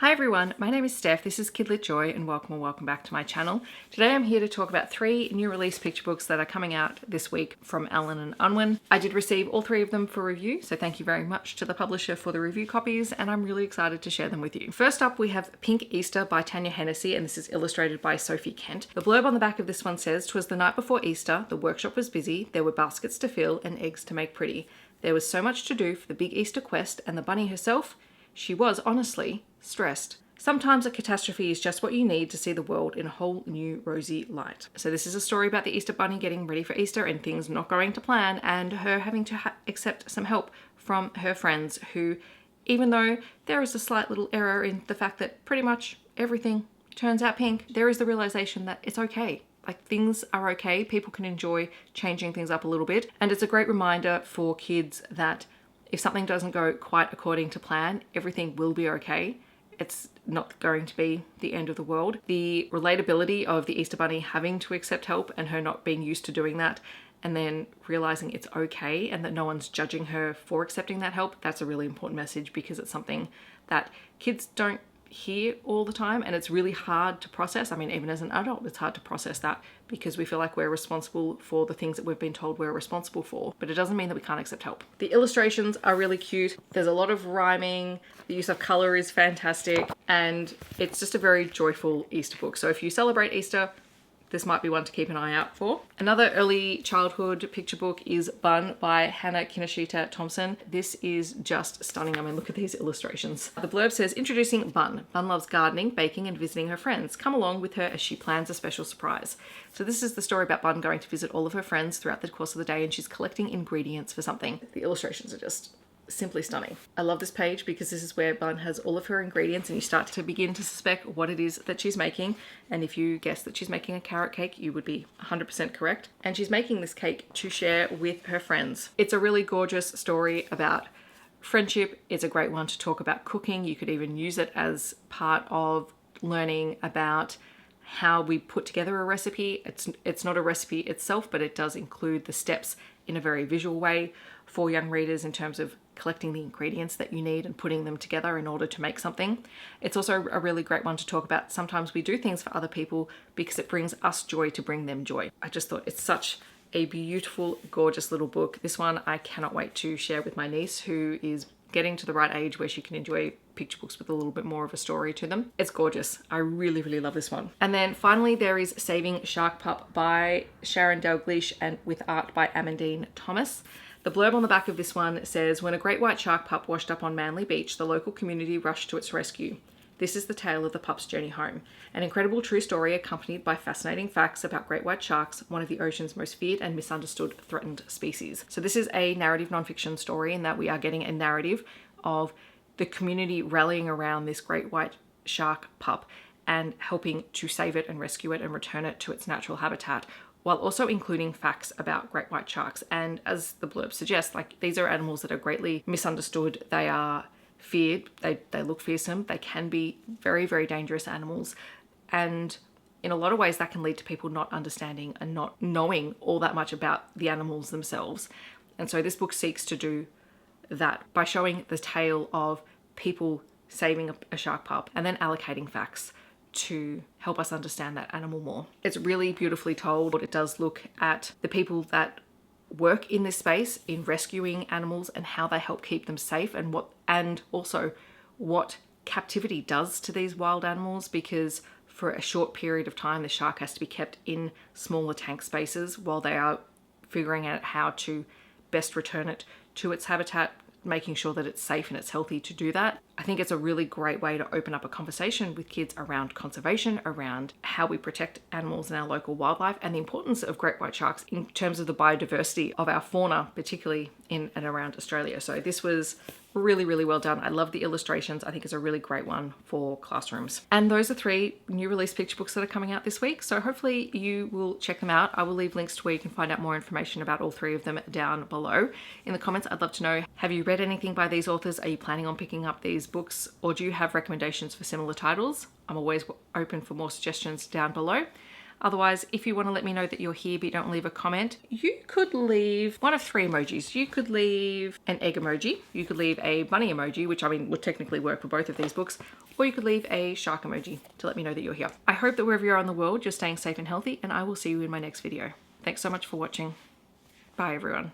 Hi everyone, my name is Steph, this is Kidlit Joy and welcome back to my channel. Today I'm here to talk about 3 new release picture books that are coming out this week from Allen and Unwin. I did receive all 3 of them for review, so thank you very much to the publisher for the review copies and I'm really excited to share them with you. First up we have Pink Easter by Tanya Hennessy and this is illustrated by Sophie Kent. The blurb on the back of this one says, "'Twas the night before Easter, the workshop was busy, there were baskets to fill and eggs to make pretty. There was so much to do for the big Easter quest and the bunny herself, she was honestly stressed. Sometimes a catastrophe is just what you need to see the world in a whole new rosy light." So this is a story about the Easter bunny getting ready for Easter and things not going to plan and her having to accept some help from her friends who, even though there is a slight little error in the fact that pretty much everything turns out pink, there is the realization that it's okay. Like, things are okay, people can enjoy changing things up a little bit, and it's a great reminder for kids that if something doesn't go quite according to plan, everything will be okay. It's not going to be the end of the world. The relatability of the Easter Bunny having to accept help and her not being used to doing that and then realizing it's okay and that no one's judging her for accepting that help, that's a really important message because it's something that kids don't hear all the time and it's really hard to process. I mean, even as an adult, it's hard to process that because we feel like we're responsible for the things that we've been told we're responsible for, but it doesn't mean that we can't accept help. The illustrations are really cute. There's a lot of rhyming. The use of color is fantastic and it's just a very joyful Easter book. So if you celebrate Easter, this might be one to keep an eye out for. Another early childhood picture book is Bun by Hana, Kinoshita, Thomson. This is just stunning. I mean, look at these illustrations. The blurb says, "Introducing Bun. Bun loves gardening, baking, and visiting her friends. Come along with her as she plans a special surprise." So this is the story about Bun going to visit all of her friends throughout the course of the day and she's collecting ingredients for something. The illustrations are just simply stunning. I love this page because this is where Bun has all of her ingredients and you start to begin to suspect what it is that she's making. And if you guess that she's making a carrot cake, you would be 100% correct. And she's making this cake to share with her friends. It's a really gorgeous story about friendship. It's a great one to talk about cooking. You could even use it as part of learning about how we put together a recipe. It's not a recipe itself, but it does include the steps in a very visual way for young readers in terms of collecting the ingredients that you need and putting them together in order to make something. It's also a really great one to talk about. Sometimes we do things for other people because it brings us joy to bring them joy. I just thought it's such a beautiful, gorgeous little book. This one I cannot wait to share with my niece who is getting to the right age where she can enjoy picture books with a little bit more of a story to them. It's gorgeous. I really, really love this one. And then finally there is Saving Shark Pup by Sharon Dalgleish and with art by Amandine Thomas. The blurb on the back of this one says, "When a great white shark pup washed up on Manly Beach, the local community rushed to its rescue. This is the tale of the pup's journey home. An incredible true story accompanied by fascinating facts about great white sharks, one of the ocean's most feared and misunderstood threatened species." So this is a narrative nonfiction story in that we are getting a narrative of the community rallying around this great white shark pup and helping to save it and rescue it and return it to its natural habitat, while also including facts about great white sharks. And as the blurb suggests, like, these are animals that are greatly misunderstood. They are feared. They look fearsome. They can be very, very dangerous animals. And in a lot of ways that can lead to people not understanding and not knowing all that much about the animals themselves. And so this book seeks to do that by showing the tale of people saving a shark pup and then allocating facts to help us understand that animal more. It's really beautifully told. It does look at the people that work in this space in rescuing animals and how they help keep them safe and also what captivity does to these wild animals, because for a short period of time the shark has to be kept in smaller tank spaces while they are figuring out how to best return it to its habitat, making sure that it's safe and it's healthy to do that. I think it's a really great way to open up a conversation with kids around conservation, around how we protect animals in our local wildlife and the importance of great white sharks in terms of the biodiversity of our fauna, particularly in and around Australia. So this was really, really well done. I love the illustrations. I think it's a really great one for classrooms. And those are 3 new release picture books that are coming out this week. So hopefully you will check them out. I will leave links to where you can find out more information about all 3 of them down below. In the comments, I'd love to know, have you read anything by these authors? Are you planning on picking up these books, or do you have recommendations for similar titles? I'm always open for more suggestions down below. Otherwise, if you want to let me know that you're here but you don't leave a comment, you could leave one of three emojis. You could leave an egg emoji, you could leave a bunny emoji, which I mean would technically work for both of these books, or you could leave a shark emoji to let me know that you're here. I hope that wherever you are in the world, you're staying safe and healthy, and I will see you in my next video. Thanks so much for watching. Bye everyone.